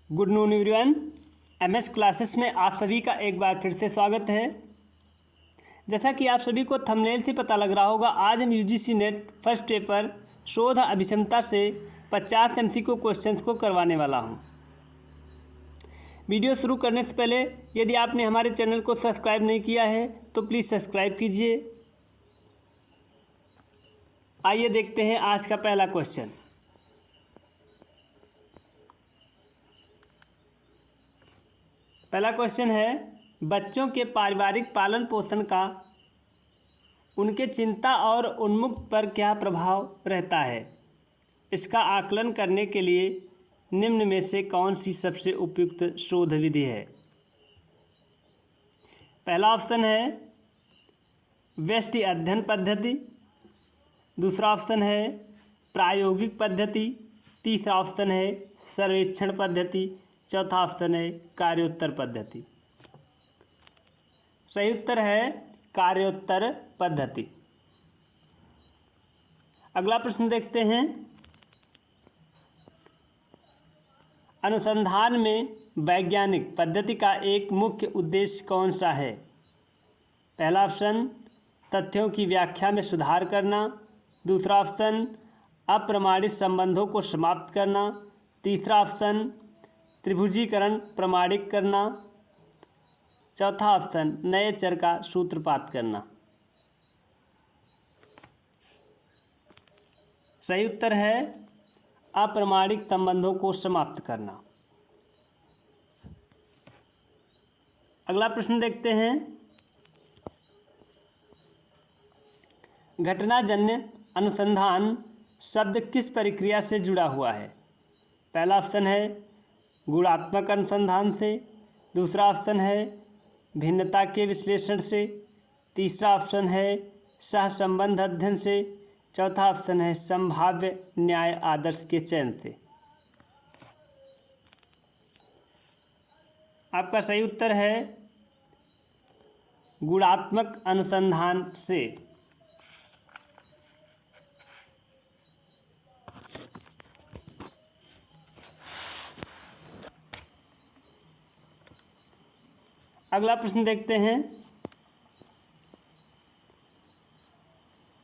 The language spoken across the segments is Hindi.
Good noon everyone. MS classes में आप सभी का एक बार फिर से स्वागत है। जैसा कि आप सभी को थंबनेल से पता लग रहा होगा, आज हम यूजीसी नेट फर्स्ट पेपर शोध अभिक्षमता से 50 एमसीक्यू क्वेश्चंस को करवाने वाला हूं। वीडियो शुरू करने से पहले यदि आपने हमारे चैनल को सब्सक्राइब नहीं किया है तो प्लीज़ सब्सक्राइब कीजिए। आइए देखते हैं आज का पहला क्वेश्चन। पहला क्वेश्चन है, बच्चों के पारिवारिक पालन पोषण का उनके चिंता और उन्मुक्त पर क्या प्रभाव रहता है? इसका आकलन करने के लिए निम्न में से कौन सी सबसे उपयुक्त शोध विधि है? पहला ऑप्शन है व्यष्टि अध्ययन पद्धति, दूसरा ऑप्शन है प्रायोगिक पद्धति, तीसरा ऑप्शन है सर्वेक्षण पद्धति, चौथा ऑप्शन है कार्योत्तर पद्धति। सही उत्तर है कार्योत्तर पद्धति। अगला प्रश्न देखते हैं, अनुसंधान में वैज्ञानिक पद्धति का एक मुख्य उद्देश्य कौन सा है? पहला ऑप्शन तथ्यों की व्याख्या में सुधार करना, दूसरा ऑप्शन अप्रमाणित संबंधों को समाप्त करना, तीसरा ऑप्शन त्रिभुजीकरण प्रमाणिक करना, चौथा ऑप्शन नए चर का सूत्रपात करना। सही उत्तर है अप्रमाणिक संबंधों को समाप्त करना। अगला प्रश्न देखते हैं, घटनाजन्य अनुसंधान शब्द किस प्रक्रिया से जुड़ा हुआ है? पहला ऑप्शन है गुणात्मक अनुसंधान से, दूसरा ऑप्शन है भिन्नता के विश्लेषण से, तीसरा ऑप्शन है सहसंबंध अध्ययन से, चौथा ऑप्शन है संभाव्य न्याय आदर्श के चयन से। आपका सही उत्तर है गुणात्मक अनुसंधान से। अगला प्रश्न देखते हैं,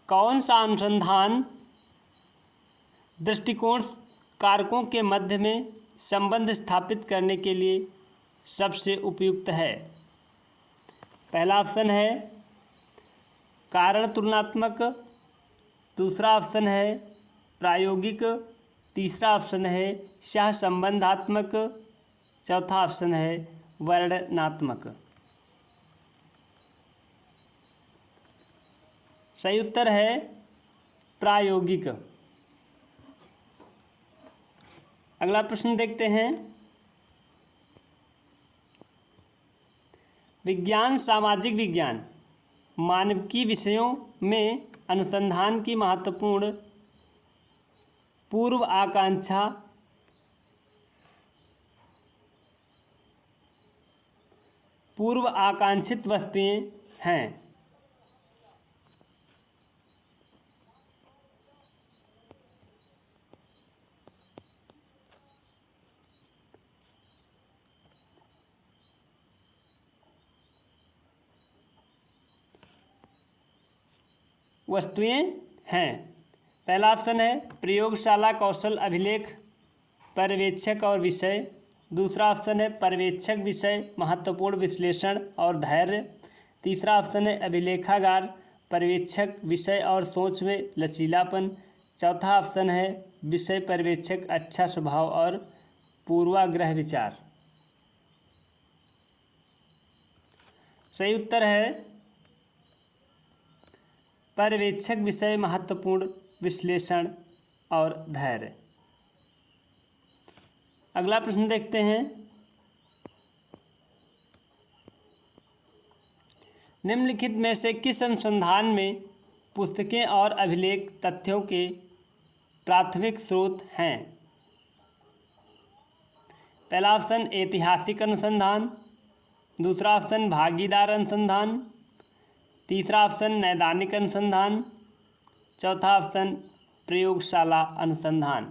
कौन सा अनुसंधान दृष्टिकोण कारकों के मध्य में संबंध स्थापित करने के लिए सबसे उपयुक्त है? पहला ऑप्शन है कारण तुलनात्मक, दूसरा ऑप्शन है प्रायोगिक, तीसरा ऑप्शन है सहसंबंधात्मक, चौथा ऑप्शन है वर्णनात्मक। सही उत्तर है प्रायोगिक। अगला प्रश्न देखते हैं, विज्ञान सामाजिक विज्ञान मानविकी विषयों में अनुसंधान की महत्वपूर्ण पूर्व आकांक्षित वस्तुएं हैं। पहला ऑप्शन है प्रयोगशाला कौशल अभिलेख पर्यवेक्षक और विषय, दूसरा ऑप्शन है पर्यवेक्षक विषय महत्वपूर्ण विश्लेषण और धैर्य, तीसरा ऑप्शन है अभिलेखागार पर्यवेक्षक विषय और सोच में लचीलापन, चौथा ऑप्शन है विषय पर्यवेक्षक अच्छा स्वभाव और पूर्वाग्रह विचार। सही उत्तर है पर्यवेक्षक विषय महत्वपूर्ण विश्लेषण और धैर्य। अगला प्रश्न देखते हैं, निम्नलिखित में से किस अनुसंधान में पुस्तकें और अभिलेख तथ्यों के प्राथमिक स्रोत हैं? पहला ऑप्शन ऐतिहासिक अनुसंधान, दूसरा ऑप्शन भागीदार अनुसंधान, तीसरा ऑप्शन नैदानिक अनुसंधान, चौथा ऑप्शन प्रयोगशाला अनुसंधान।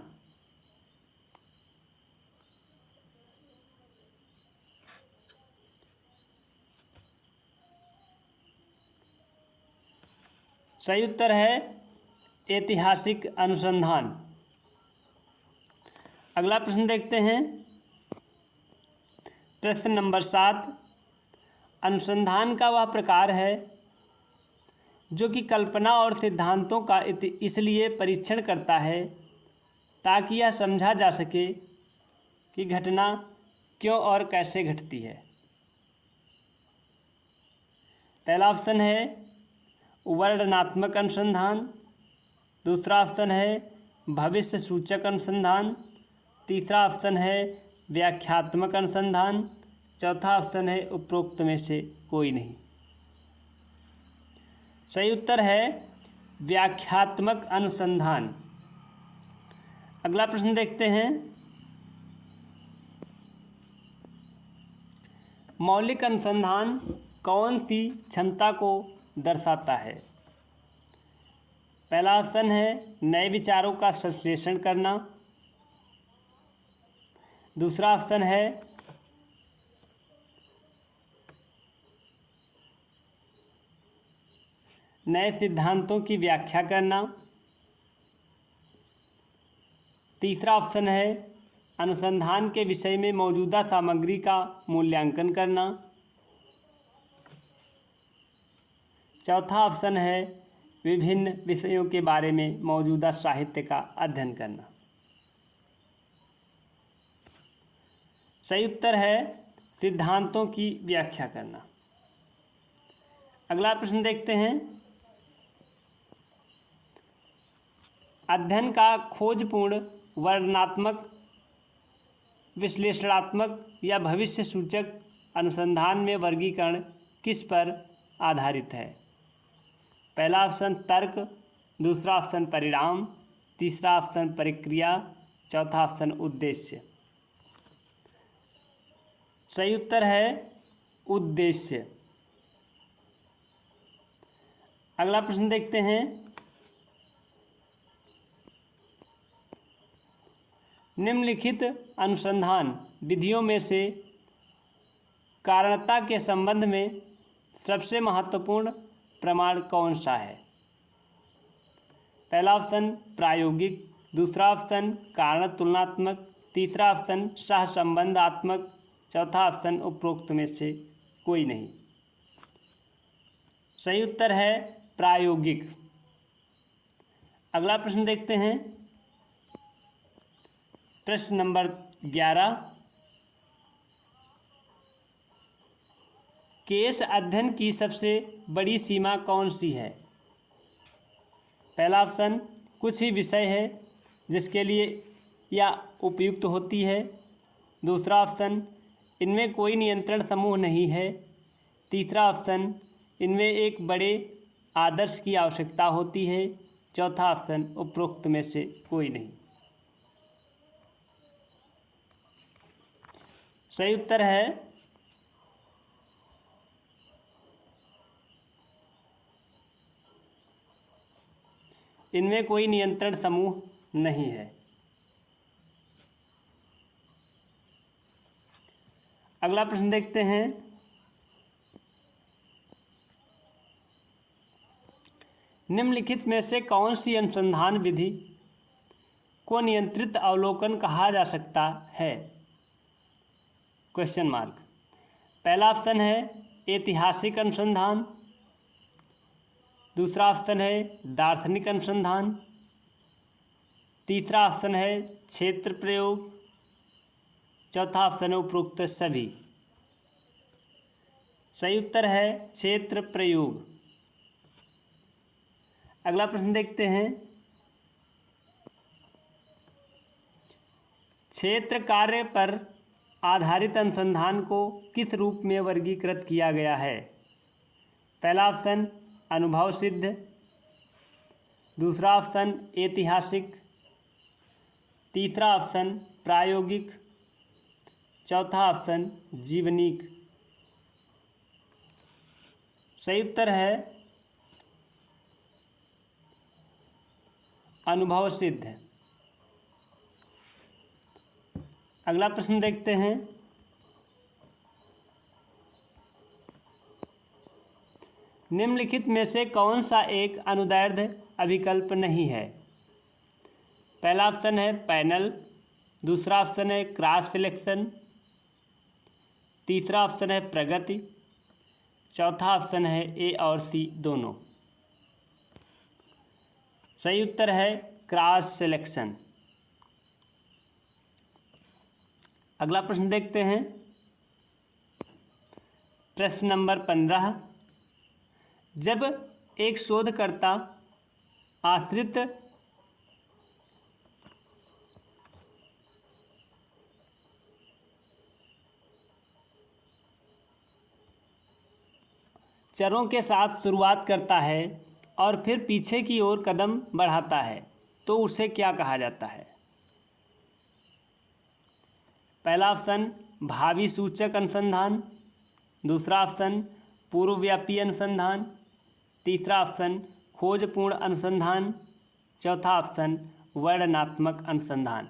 सही उत्तर है ऐतिहासिक अनुसंधान। अगला प्रश्न देखते हैं, प्रश्न नंबर 7। अनुसंधान का वह प्रकार है जो कि कल्पना और सिद्धांतों का इसलिए परीक्षण करता है ताकि यह समझा जा सके कि घटना क्यों और कैसे घटती है। पहला ऑप्शन है वर्णनात्मक अनुसंधान, दूसरा ऑप्शन है भविष्य सूचक अनुसंधान, तीसरा ऑप्शन है व्याख्यात्मक अनुसंधान, चौथा ऑप्शन है उपरोक्त में से कोई नहीं। सही उत्तर है व्याख्यात्मक अनुसंधान। अगला प्रश्न देखते हैं, मौलिक अनुसंधान कौन सी क्षमता को दर्शाता है। पहला ऑप्शन है नए विचारों का संश्लेषण करना, दूसरा ऑप्शन है नए सिद्धांतों की व्याख्या करना, तीसरा ऑप्शन है अनुसंधान के विषय में मौजूदा सामग्री का मूल्यांकन करना, चौथा ऑप्शन है विभिन्न विषयों के बारे में मौजूदा साहित्य का अध्ययन करना। सही उत्तर है सिद्धांतों की व्याख्या करना। अगला प्रश्न देखते हैं, अध्ययन का खोजपूर्ण वर्णनात्मक, विश्लेषणात्मक या भविष्य सूचक अनुसंधान में वर्गीकरण किस पर आधारित है। पहला ऑप्शन तर्क, दूसरा ऑप्शन परिणाम, तीसरा ऑप्शन प्रक्रिया, चौथा ऑप्शन उद्देश्य। सही उत्तर है उद्देश्य। अगला प्रश्न देखते हैं, निम्नलिखित अनुसंधान विधियों में से कारणता के संबंध में सबसे महत्वपूर्ण प्रमाण कौन सा है। पहला ऑप्शन प्रायोगिक, दूसरा ऑप्शन कारण तुलनात्मक, तीसरा ऑप्शन सहसंबंधात्मक, चौथा ऑप्शन उपरोक्त में से कोई नहीं। सही उत्तर है प्रायोगिक। अगला प्रश्न देखते हैं, प्रश्न नंबर 11। केस अध्ययन की सबसे बड़ी सीमा कौन सी है। पहला ऑप्शन कुछ ही विषय है जिसके लिए यह उपयुक्त होती है, दूसरा ऑप्शन इनमें कोई नियंत्रण समूह नहीं है, तीसरा ऑप्शन इनमें एक बड़े आदर्श की आवश्यकता होती है, चौथा ऑप्शन उपरोक्त में से कोई नहीं। सही उत्तर है इनमें कोई नियंत्रण समूह नहीं है। अगला प्रश्न देखते हैं, निम्नलिखित में से कौन सी अनुसंधान विधि को नियंत्रित अवलोकन कहा जा सकता है। Question mark. पहला ऑप्शन है ऐतिहासिक अनुसंधान, दूसरा ऑप्शन है दार्शनिक अनुसंधान, तीसरा ऑप्शन है क्षेत्र प्रयोग, चौथा ऑप्शन है उपरोक्त सभी। सही उत्तर है क्षेत्र प्रयोग। अगला प्रश्न देखते हैं, क्षेत्र कार्य पर आधारित अनुसंधान को किस रूप में वर्गीकृत किया गया है। पहला ऑप्शन अनुभव सिद्ध, दूसरा ऑप्शन ऐतिहासिक, तीसरा ऑप्शन प्रायोगिक, चौथा ऑप्शन जीवनीक। सही उत्तर है अनुभव सिद्ध। अगला प्रश्न देखते हैं, निम्नलिखित में से कौन सा एक अनुदैर्ध्य अभिकल्प नहीं है? पहला ऑप्शन है पैनल, दूसरा ऑप्शन है क्रॉस सिलेक्शन, तीसरा ऑप्शन है प्रगति, चौथा ऑप्शन है ए और सी दोनों। सही उत्तर है क्रॉस सिलेक्शन। अगला प्रश्न देखते हैं। प्रश्न नंबर 15। जब एक शोधकर्ता आश्रित चरों के साथ शुरुआत करता है और फिर पीछे की ओर कदम बढ़ाता है तो उसे क्या कहा जाता है? पहला ऑप्शन भावी सूचक अनुसंधान, दूसरा ऑप्शन पूर्वव्यापी अनुसंधान, तीसरा ऑप्शन खोजपूर्ण अनुसंधान, चौथा ऑप्शन वर्णनात्मक अनुसंधान।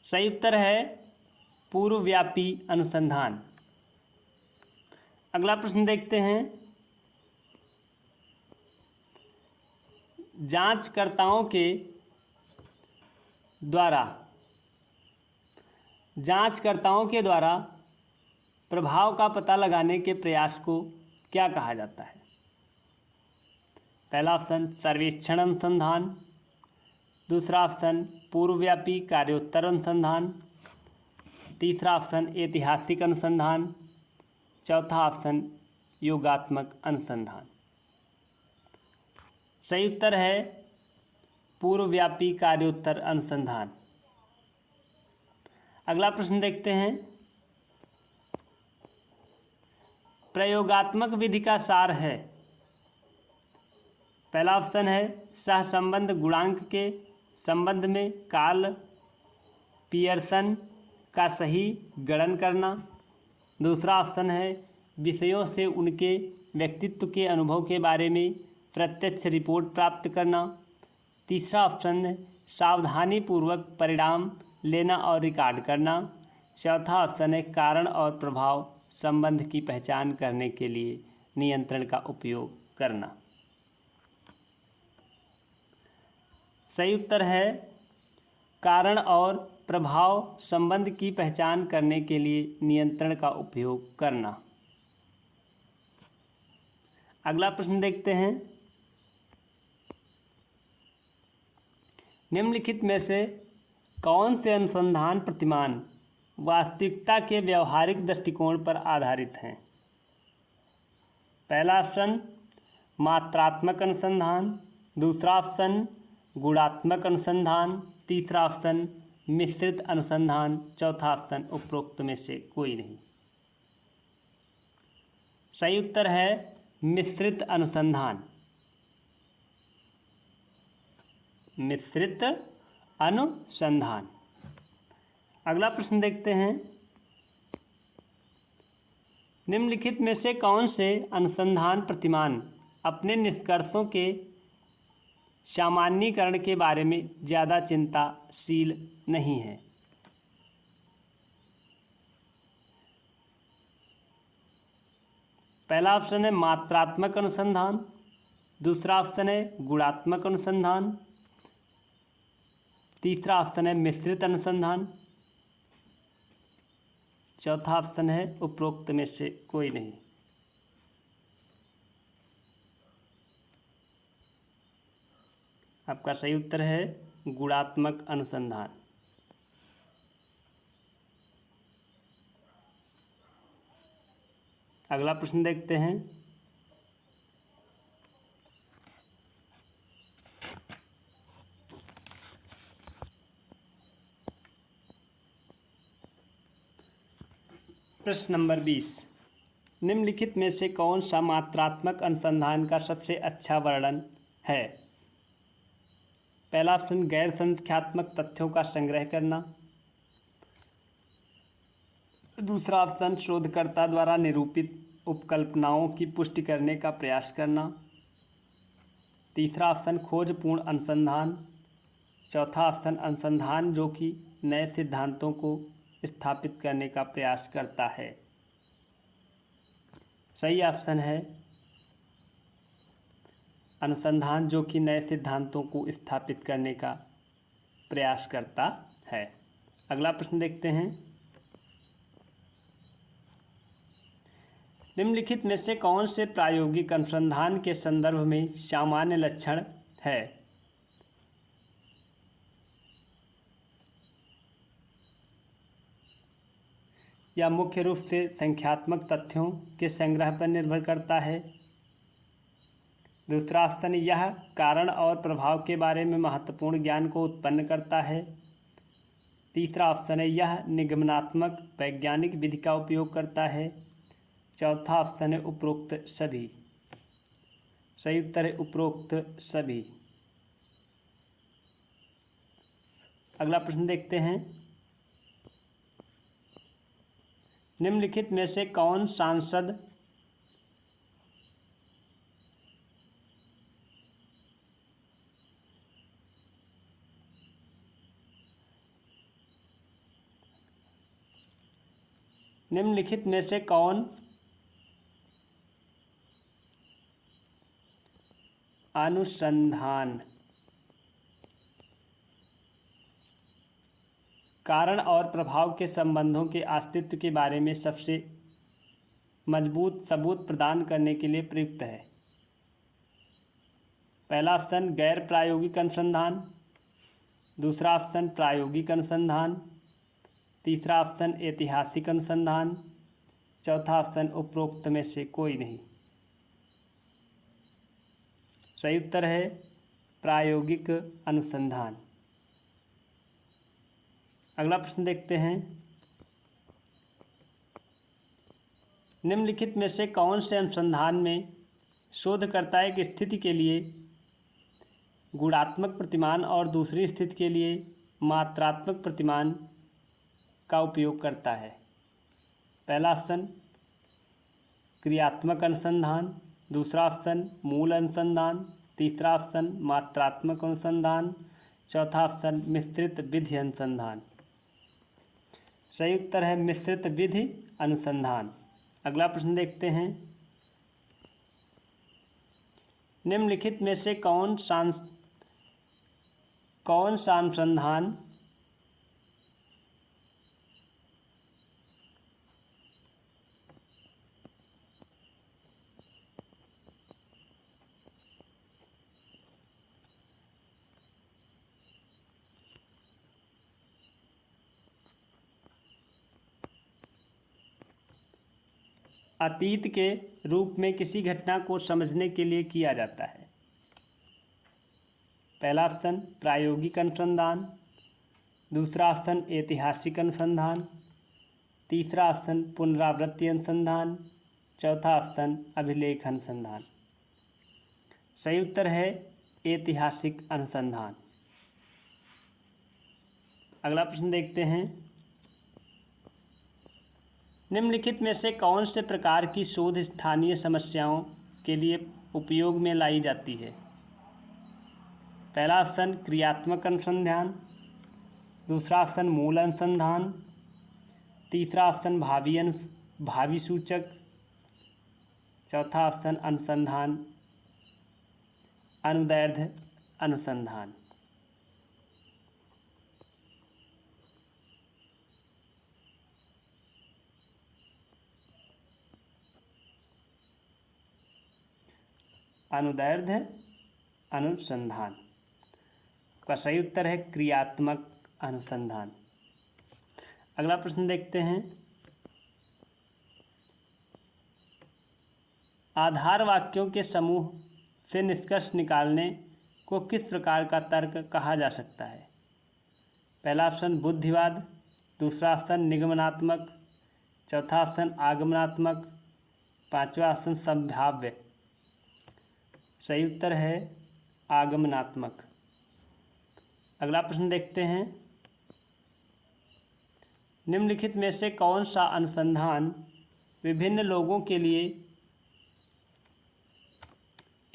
सही उत्तर है पूर्वव्यापी अनुसंधान। अगला प्रश्न देखते हैं। जांचकर्ताओं के द्वारा प्रभाव का पता लगाने के प्रयास को क्या कहा जाता है? पहला ऑप्शन सर्वेक्षण अनुसंधान, दूसरा ऑप्शन पूर्वव्यापी कार्योत्तर अनुसंधान, तीसरा ऑप्शन ऐतिहासिक अनुसंधान, चौथा ऑप्शन योगात्मक अनुसंधान। सही उत्तर है पूर्वव्यापी कार्योत्तर अनुसंधान। अगला प्रश्न देखते हैं। प्रयोगात्मक विधि का सार है। पहला ऑप्शन है सहसंबंध गुणांक के संबंध में कार्ल पियर्सन का सही गणन करना, दूसरा ऑप्शन है विषयों से उनके व्यक्तित्व के अनुभव के बारे में प्रत्यक्ष रिपोर्ट प्राप्त करना, तीसरा ऑप्शन है सावधानीपूर्वक परिणाम लेना और रिकॉर्ड करना, चौथा ऑप्शन है कारण और प्रभाव संबंध की पहचान करने के लिए नियंत्रण का उपयोग करना। सही उत्तर है कारण और प्रभाव संबंध की पहचान करने के लिए नियंत्रण का उपयोग करना। अगला प्रश्न देखते हैं। निम्नलिखित में से कौन से अनुसंधान प्रतिमान वास्तविकता के व्यवहारिक दृष्टिकोण पर आधारित हैं? पहला ऑप्शन मात्रात्मक अनुसंधान, दूसरा ऑप्शन गुणात्मक अनुसंधान, तीसरा ऑप्शन मिश्रित अनुसंधान, चौथा ऑप्शन उपरोक्त में से कोई नहीं। सही उत्तर है मिश्रित अनुसंधान। मिश्रित अनुसंधान। अगला प्रश्न देखते हैं। निम्नलिखित में से कौन से अनुसंधान प्रतिमान अपने निष्कर्षों के सामान्यीकरण के बारे में ज़्यादा चिंताशील नहीं है? पहला ऑप्शन है मात्रात्मक अनुसंधान, दूसरा ऑप्शन है गुणात्मक अनुसंधान, तीसरा ऑप्शन है मिश्रित अनुसंधान, चौथा ऑप्शन है उपरोक्त में से कोई नहीं। आपका सही उत्तर है गुणात्मक अनुसंधान। अगला प्रश्न देखते हैं। प्रश्न नंबर 20। निम्नलिखित में से कौन सा मात्रात्मक अनुसंधान का सबसे अच्छा वर्णन है? पहला ऑप्शन गैर संख्यात्मक तथ्यों का संग्रह करना, दूसरा ऑप्शन शोधकर्ता द्वारा निरूपित उपकल्पनाओं की पुष्टि करने का प्रयास करना, तीसरा ऑप्शन खोजपूर्ण अनुसंधान, चौथा ऑप्शन अनुसंधान जो कि नए सिद्धांतों को स्थापित करने का प्रयास करता है। सही ऑप्शन है अनुसंधान, जो कि नए सिद्धांतों को स्थापित करने का प्रयास करता है। अगला प्रश्न देखते हैं। निम्नलिखित में से कौन से प्रायोगिक अनुसंधान के संदर्भ में सामान्य लक्षण है? यह मुख्य रूप से संख्यात्मक तथ्यों के संग्रह पर निर्भर करता है। दूसरा ऑप्शन, यह कारण और प्रभाव के बारे में महत्वपूर्ण ज्ञान को उत्पन्न करता है। तीसरा ऑप्शन है, यह निगमनात्मक वैज्ञानिक विधि का उपयोग करता है। चौथा ऑप्शन है उपरोक्त सभी। सही उत्तर है उपरोक्त सभी। अगला प्रश्न देखते हैं। निम्नलिखित में से कौन सांसद निम्नलिखित में से कौन अनुसंधान कारण और प्रभाव के संबंधों के अस्तित्व के बारे में सबसे मजबूत सबूत प्रदान करने के लिए प्रयुक्त है? पहला ऑप्शन गैर प्रायोगिक अनुसंधान, दूसरा ऑप्शन प्रायोगिक अनुसंधान, तीसरा ऑप्शन ऐतिहासिक अनुसंधान, चौथा ऑप्शन उपरोक्त में से कोई नहीं। सही उत्तर है प्रायोगिक अनुसंधान। अगला प्रश्न देखते हैं। निम्नलिखित में से कौन से अनुसंधान में शोधकर्ता एक स्थिति के लिए गुणात्मक प्रतिमान और दूसरी स्थिति के लिए मात्रात्मक प्रतिमान का उपयोग करता है? पहला ऑप्शन क्रियात्मक अनुसंधान, दूसरा ऑप्शन मूल अनुसंधान, तीसरा ऑप्शन मात्रात्मक अनुसंधान, चौथा ऑप्शन मिश्रित विधि अनुसंधान। सही उत्तर है मिश्रित विधि अनुसंधान। अगला प्रश्न देखते हैं। निम्नलिखित में से कौन सा अनुसंधान अतीत के रूप में किसी घटना को समझने के लिए किया जाता है? पहला ऑप्शन प्रायोगिक अनुसंधान, दूसरा ऑप्शन ऐतिहासिक अनुसंधान, तीसरा ऑप्शन पुनरावृत्ति अनुसंधान, चौथा ऑप्शन अभिलेख अनुसंधान। सही उत्तर है ऐतिहासिक अनुसंधान। अगला प्रश्न देखते हैं। निम्नलिखित में से कौन से प्रकार की शोध स्थानीय समस्याओं के लिए उपयोग में लाई जाती है? पहला ऑप्शन क्रियात्मक अनुसंधान, दूसरा ऑप्शन मूल अनुसंधान, तीसरा ऑप्शन भावी सूचक, चौथा ऑप्शन अनुसंधान अनुदैर्ध्य अनुसंधान। अनुदैर्ध्य अनुसंधान का सही उत्तर है क्रियात्मक अनुसंधान। अगला प्रश्न देखते हैं। आधार वाक्यों के समूह से निष्कर्ष निकालने को किस प्रकार का तर्क कहा जा सकता है? पहला ऑप्शन बुद्धिवाद, दूसरा ऑप्शन निगमनात्मक, चौथा ऑप्शन आगमनात्मक, पांचवा ऑप्शन संभाव्य। सही उत्तर है आगमनात्मक। अगला प्रश्न देखते हैं। निम्नलिखित में से कौन सा अनुसंधान विभिन्न लोगों के लिए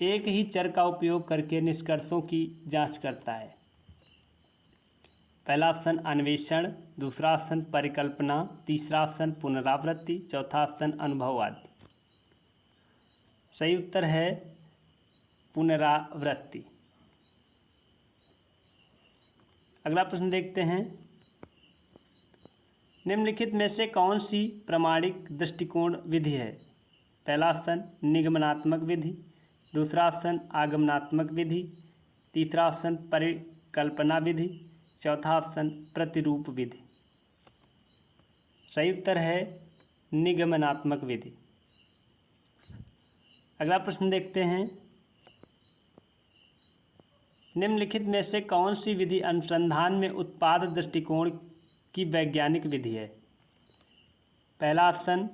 एक ही चर का उपयोग करके निष्कर्षों की जांच करता है? पहला ऑप्शन अन्वेषण, दूसरा ऑप्शन परिकल्पना, तीसरा ऑप्शन पुनरावृत्ति, चौथा ऑप्शन अनुभव आदि। सही उत्तर है पुनरावृत्ति। अगला प्रश्न देखते हैं, निम्नलिखित में से कौन सी प्रामाणिक दृष्टिकोण विधि है? पहला ऑप्शन निगमनात्मक विधि, दूसरा ऑप्शन आगमनात्मक विधि, तीसरा ऑप्शन परिकल्पना विधि, चौथा ऑप्शन प्रतिरूप विधि। सही उत्तर है निगमनात्मक विधि। अगला प्रश्न देखते हैं, निम्नलिखित में से कौन सी विधि अनुसंधान में उत्पाद दृष्टिकोण की वैज्ञानिक विधि है? पहला ऑप्शन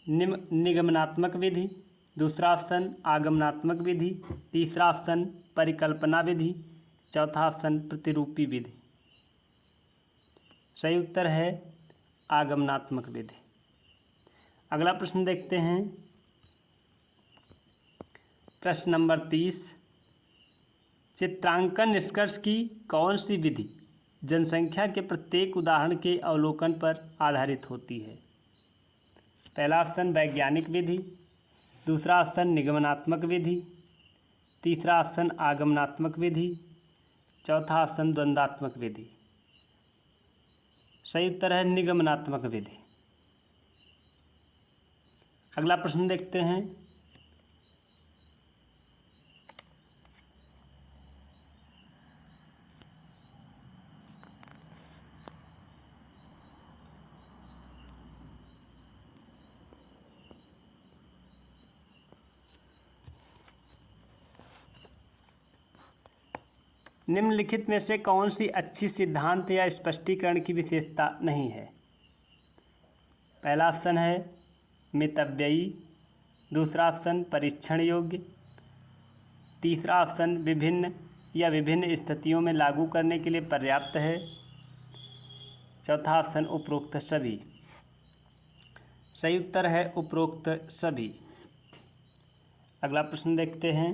निगमनात्मक विधि, दूसरा ऑप्शन आगमनात्मक विधि, तीसरा ऑप्शन परिकल्पना विधि, चौथा ऑप्शन प्रतिरूपी विधि। सही उत्तर है आगमनात्मक विधि। अगला प्रश्न देखते हैं, प्रश्न नंबर 30, चित्रांकन निष्कर्ष की कौन सी विधि जनसंख्या के प्रत्येक उदाहरण के अवलोकन पर आधारित होती है? पहला ऑप्शन वैज्ञानिक विधि, दूसरा ऑप्शन निगमनात्मक विधि, तीसरा ऑप्शन आगमनात्मक विधि, चौथा ऑप्शन द्वंद्वात्मक विधि। सही उत्तर है निगमनात्मक विधि। अगला प्रश्न देखते हैं, निम्नलिखित में से कौन सी अच्छी सिद्धांत या स्पष्टीकरण की विशेषता नहीं है? पहला ऑप्शन है मितव्ययी, दूसरा ऑप्शन परीक्षण योग्य, तीसरा ऑप्शन विभिन्न स्थितियों में लागू करने के लिए पर्याप्त है, चौथा ऑप्शन उपरोक्त सभी। सही उत्तर है उपरोक्त सभी। अगला प्रश्न देखते हैं,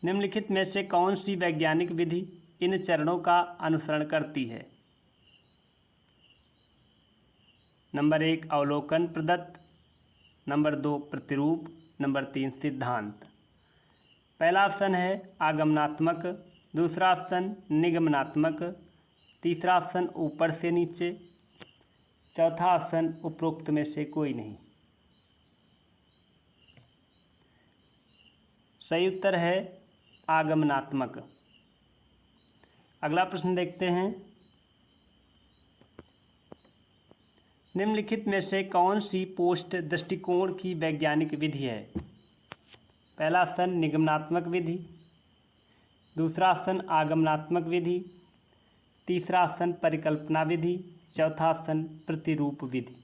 निम्नलिखित में से कौन सी वैज्ञानिक विधि इन चरणों का अनुसरण करती है? नंबर 1 अवलोकन प्रदत्त, नंबर 2 प्रतिरूप, नंबर 3 सिद्धांत। पहला ऑप्शन है आगमनात्मक, दूसरा ऑप्शन निगमनात्मक, तीसरा ऑप्शन ऊपर से नीचे, चौथा ऑप्शन उपरोक्त में से कोई नहीं। सही उत्तर है आगमनात्मक। अगला प्रश्न देखते हैं, निम्नलिखित में से कौन सी पोस्ट दृष्टिकोण की वैज्ञानिक विधि है? पहला ऑप्शन निगमनात्मक विधि, दूसरा ऑप्शन आगमनात्मक विधि, तीसरा ऑप्शन परिकल्पना विधि, चौथा ऑप्शन प्रतिरूप विधि।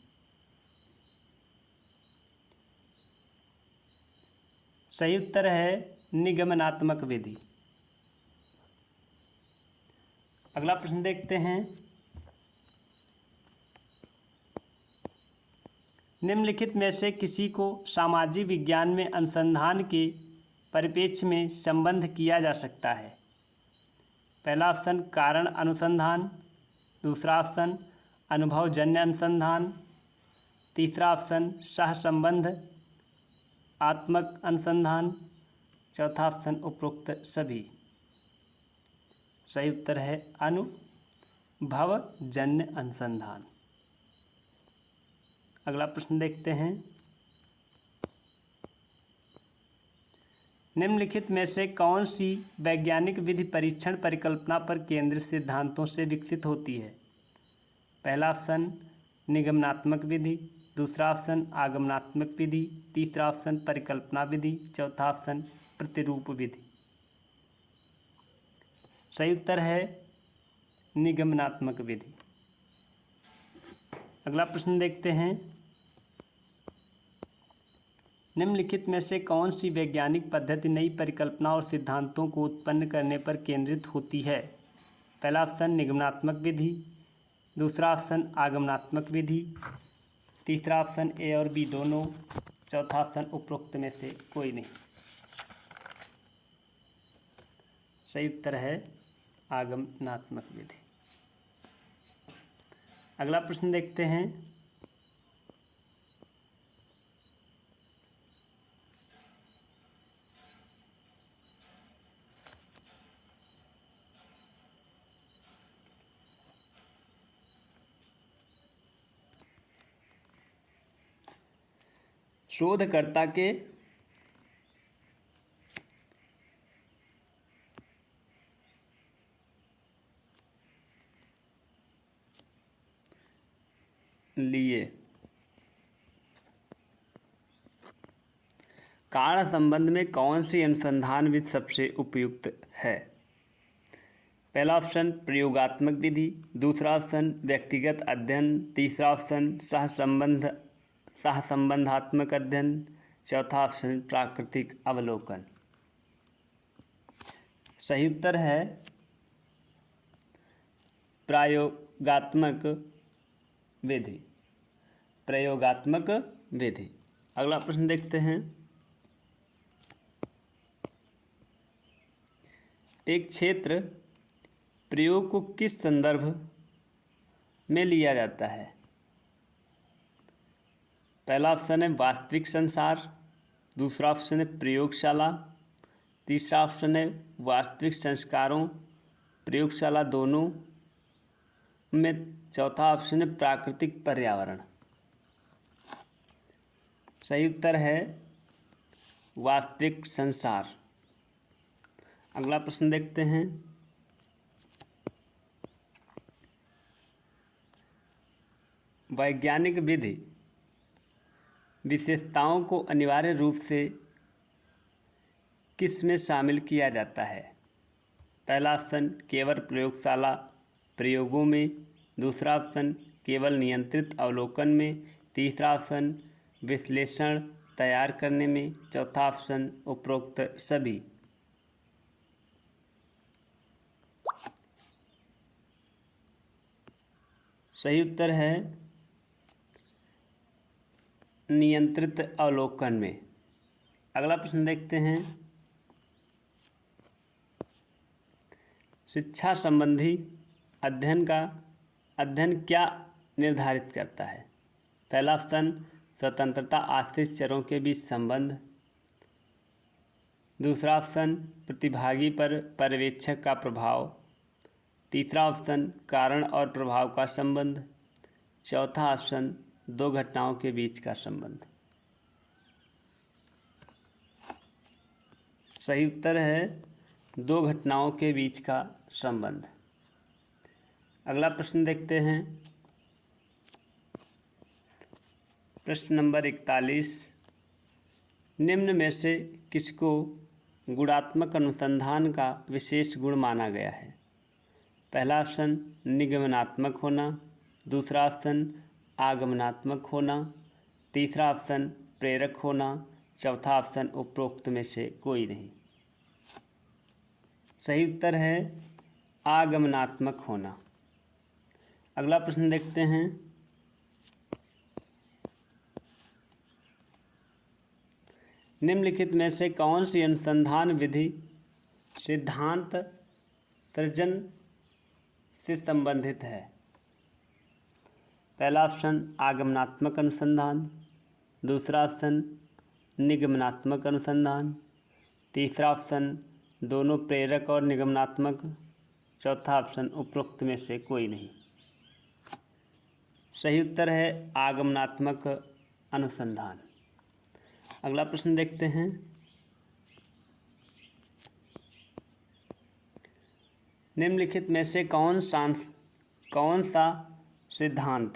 सही उत्तर है निगमनात्मक विधि। अगला प्रश्न देखते हैं, निम्नलिखित में से किसी को सामाजिक विज्ञान में अनुसंधान के परिप्रेक्ष्य में संबद्ध किया जा सकता है? पहला ऑप्शन कारण अनुसंधान, दूसरा ऑप्शन अनुभवजन्य अनुसंधान, तीसरा ऑप्शन सहसंबंध आत्मक अनुसंधान, चौथा ऑप्शन उपरोक्त सभी। सही उत्तर है अनुभवजन्य अनुसंधान। अगला प्रश्न देखते हैं, निम्नलिखित में से कौन सी वैज्ञानिक विधि परीक्षण परिकल्पना पर केंद्रित सिद्धांतों से विकसित होती है? पहला ऑप्शन निगमनात्मक विधि, दूसरा ऑप्शन आगमनात्मक विधि, तीसरा ऑप्शन परिकल्पना विधि, चौथा ऑप्शन प्रतिरूप विधि। सही उत्तर है निगमनात्मक विधि। अगला प्रश्न देखते हैं, निम्नलिखित में से कौन सी वैज्ञानिक पद्धति नई परिकल्पना और सिद्धांतों को उत्पन्न करने पर केंद्रित होती है? पहला ऑप्शन निगमनात्मक विधि, दूसरा ऑप्शन आगमनात्मक विधि, तीसरा ऑप्शन ए और बी दोनों, चौथा ऑप्शन उपरोक्त में से कोई नहीं। सही उत्तर है आगमनात्मक विधि। अगला प्रश्न देखते हैं। शोधकर्ता के लिए कारण संबंध में कौन सी अनुसंधान विधि सबसे उपयुक्त है? पहला ऑप्शन प्रयोगात्मक विधि, दूसरा ऑप्शन व्यक्तिगत अध्ययन, तीसरा ऑप्शन सहसंबंधात्मक अध्ययन, चौथा ऑप्शन प्राकृतिक अवलोकन। सही उत्तर है प्रयोगात्मक विधि। प्रयोगात्मक विधि। अगला प्रश्न देखते हैं। एक क्षेत्र प्रयोग को किस संदर्भ में लिया जाता है? पहला ऑप्शन है वास्तविक संसार, दूसरा ऑप्शन है प्रयोगशाला, तीसरा ऑप्शन है वास्तविक संस्कारों प्रयोगशाला दोनों में, चौथा ऑप्शन है प्राकृतिक पर्यावरण। सही उत्तर है वास्तविक संसार। अगला प्रश्न देखते हैं। वैज्ञानिक विधि विशेषताओं को अनिवार्य रूप से किस में शामिल किया जाता है? पहला ऑप्शन केवल प्रयोगशाला प्रयोगों में, दूसरा ऑप्शन केवल नियंत्रित अवलोकन में, तीसरा ऑप्शन विश्लेषण तैयार करने में, चौथा ऑप्शन उपरोक्त सभी। सही उत्तर है नियंत्रित अवलोकन में। अगला प्रश्न देखते हैं। शिक्षा संबंधी अध्ययन क्या निर्धारित करता है? पहला ऑप्शन स्वतंत्रता आश्रित चरों के बीच संबंध, दूसरा ऑप्शन प्रतिभागी पर पर्यवेक्षक का प्रभाव, तीसरा ऑप्शन कारण और प्रभाव का संबंध, चौथा ऑप्शन दो घटनाओं के बीच का संबंध। सही उत्तर है दो घटनाओं के बीच का संबंध। अगला प्रश्न देखते हैं। प्रश्न नंबर 41। निम्न में से किसको गुणात्मक अनुसंधान का विशेष गुण माना गया है? पहला ऑप्शन निगमनात्मक होना, दूसरा ऑप्शन आगमनात्मक होना, तीसरा ऑप्शन प्रेरक होना, चौथा ऑप्शन उपरोक्त में से कोई नहीं। सही उत्तर है आगमनात्मक होना। अगला प्रश्न देखते हैं। निम्नलिखित में से कौन सी अनुसंधान विधि सिद्धांत सृजन से संबंधित है? पहला ऑप्शन आगमनात्मक अनुसंधान, दूसरा ऑप्शन निगमनात्मक अनुसंधान, तीसरा ऑप्शन दोनों प्रेरक और निगमनात्मक, चौथा ऑप्शन उपरोक्त में से कोई नहीं। सही उत्तर है आगमनात्मक अनुसंधान। अगला प्रश्न देखते हैं। निम्नलिखित में से कौन सा सिद्धांत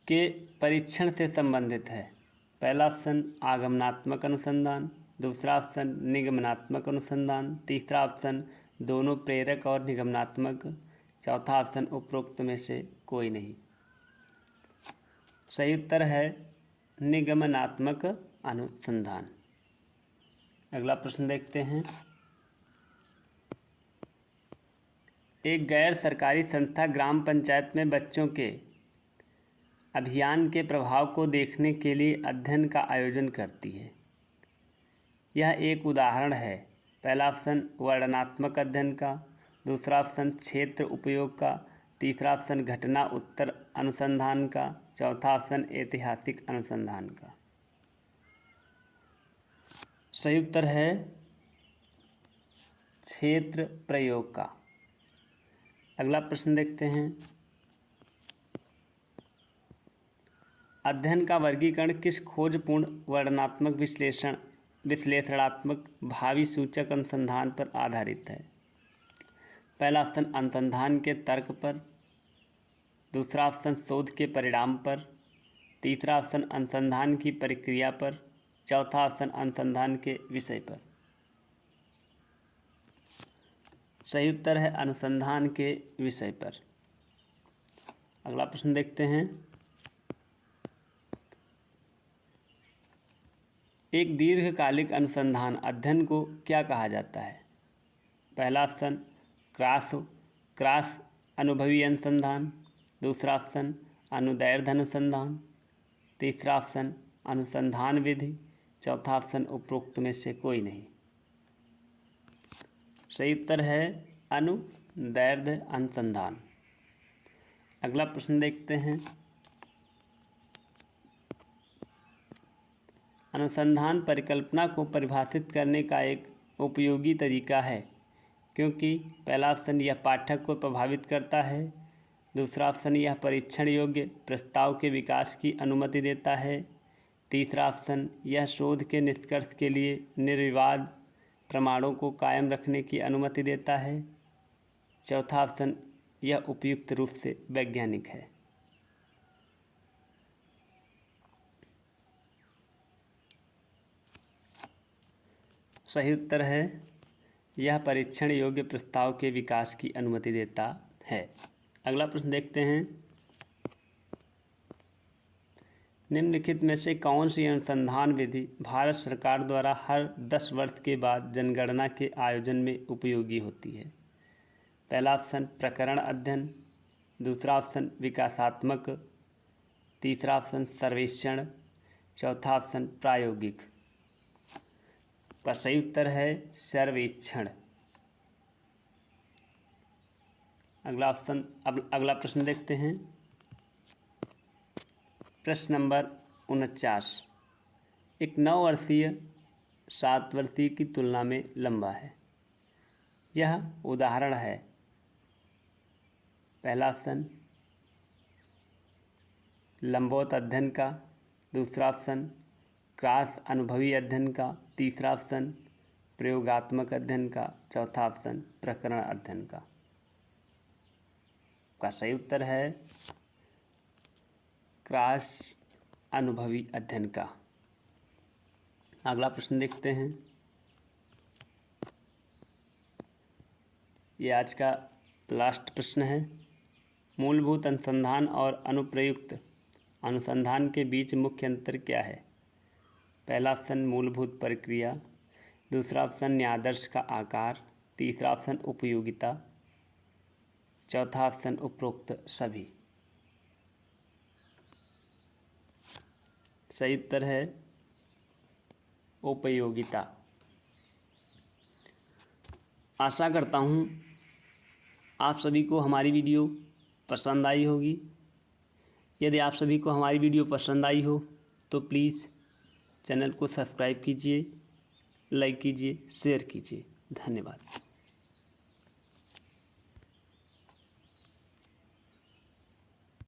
के परीक्षण से संबंधित है? पहला ऑप्शन आगमनात्मक अनुसंधान, दूसरा ऑप्शन निगमनात्मक अनुसंधान, तीसरा ऑप्शन दोनों प्रेरक और निगमनात्मक, चौथा ऑप्शन उपरोक्त में से कोई नहीं। सही उत्तर है निगमनात्मक अनुसंधान। अगला प्रश्न देखते हैं। एक गैर सरकारी संस्था ग्राम पंचायत में बच्चों के अभियान के प्रभाव को देखने के लिए अध्ययन का आयोजन करती है। यह एक उदाहरण है। पहला ऑप्शन वर्णनात्मक अध्ययन का, दूसरा ऑप्शन क्षेत्र उपयोग का, तीसरा ऑप्शन घटना उत्तर अनुसंधान का, चौथा ऑप्शन ऐतिहासिक अनुसंधान का। सही उत्तर है क्षेत्र प्रयोग का। अगला प्रश्न देखते हैं। अध्ययन का वर्गीकरण किस खोजपूर्ण वर्णनात्मक विश्लेषणात्मक भावी सूचक अनुसंधान पर आधारित है? पहला ऑप्शन अनुसंधान के तर्क पर, दूसरा ऑप्शन शोध के परिणाम पर, तीसरा ऑप्शन अनुसंधान की प्रक्रिया पर, चौथा ऑप्शन अनुसंधान के विषय पर। सही उत्तर है अनुसंधान के विषय पर। अगला प्रश्न देखते हैं। एक दीर्घकालिक अनुसंधान अध्ययन को क्या कहा जाता है? पहला ऑप्शन क्रॉस अनुभवी अनुसंधान, दूसरा ऑप्शन अनुदैर्ध्य अनुसंधान, तीसरा ऑप्शन अनुसंधान विधि, चौथा ऑप्शन उपरोक्त में से कोई नहीं। सही उत्तर है अनुदैर्ध्य अनुसंधान। अगला प्रश्न देखते हैं। अनुसंधान परिकल्पना को परिभाषित करने का एक उपयोगी तरीका है, क्योंकि पहला ऑप्शन यह पाठक को प्रभावित करता है, दूसरा ऑप्शन यह परीक्षण योग्य प्रस्ताव के विकास की अनुमति देता है, तीसरा ऑप्शन यह शोध के निष्कर्ष के लिए निर्विवाद प्रमाणों को कायम रखने की अनुमति देता है, चौथा ऑप्शन यह उपयुक्त रूप से वैज्ञानिक है। सही उत्तर है यह परीक्षण योग्य प्रस्ताव के विकास की अनुमति देता है। अगला प्रश्न देखते हैं। निम्नलिखित में से कौन सी अनुसंधान विधि भारत सरकार द्वारा हर 10 वर्ष के बाद जनगणना के आयोजन में उपयोगी होती है? पहला ऑप्शन प्रकरण अध्ययन, दूसरा ऑप्शन विकासात्मक, तीसरा ऑप्शन सर्वेक्षण, चौथा ऑप्शन प्रायोगिक। का सही उत्तर है सर्वेक्षण। अगला प्रश्न देखते हैं। प्रश्न नंबर 49। एक 9 वर्षीय 7 वर्षीय की तुलना में लंबा है। यह उदाहरण है। पहला ऑप्शन लंबवत अध्ययन का, दूसरा ऑप्शन क्रॉस अनुभवी अध्ययन का, तीसरा ऑप्शन प्रयोगात्मक अध्ययन का, चौथा ऑप्शन प्रकरण अध्ययन का। सही उत्तर है क्रॉस अनुभवी अध्ययन का। अगला प्रश्न देखते हैं। ये आज का लास्ट प्रश्न है। मूलभूत अनुसंधान और अनुप्रयुक्त अनुसंधान के बीच मुख्य अंतर क्या है? पहला ऑप्शन मूलभूत प्रक्रिया, दूसरा ऑप्शन न्यायादर्श का आकार, तीसरा ऑप्शन उपयोगिता, चौथा ऑप्शन उपरोक्त सभी। सही उत्तर है उपयोगिता। आशा करता हूँ आप सभी को हमारी वीडियो पसंद आई होगी। यदि आप सभी को हमारी वीडियो पसंद आई हो तो प्लीज़ चैनल को सब्सक्राइब कीजिए, लाइक कीजिए, शेयर कीजिए। धन्यवाद।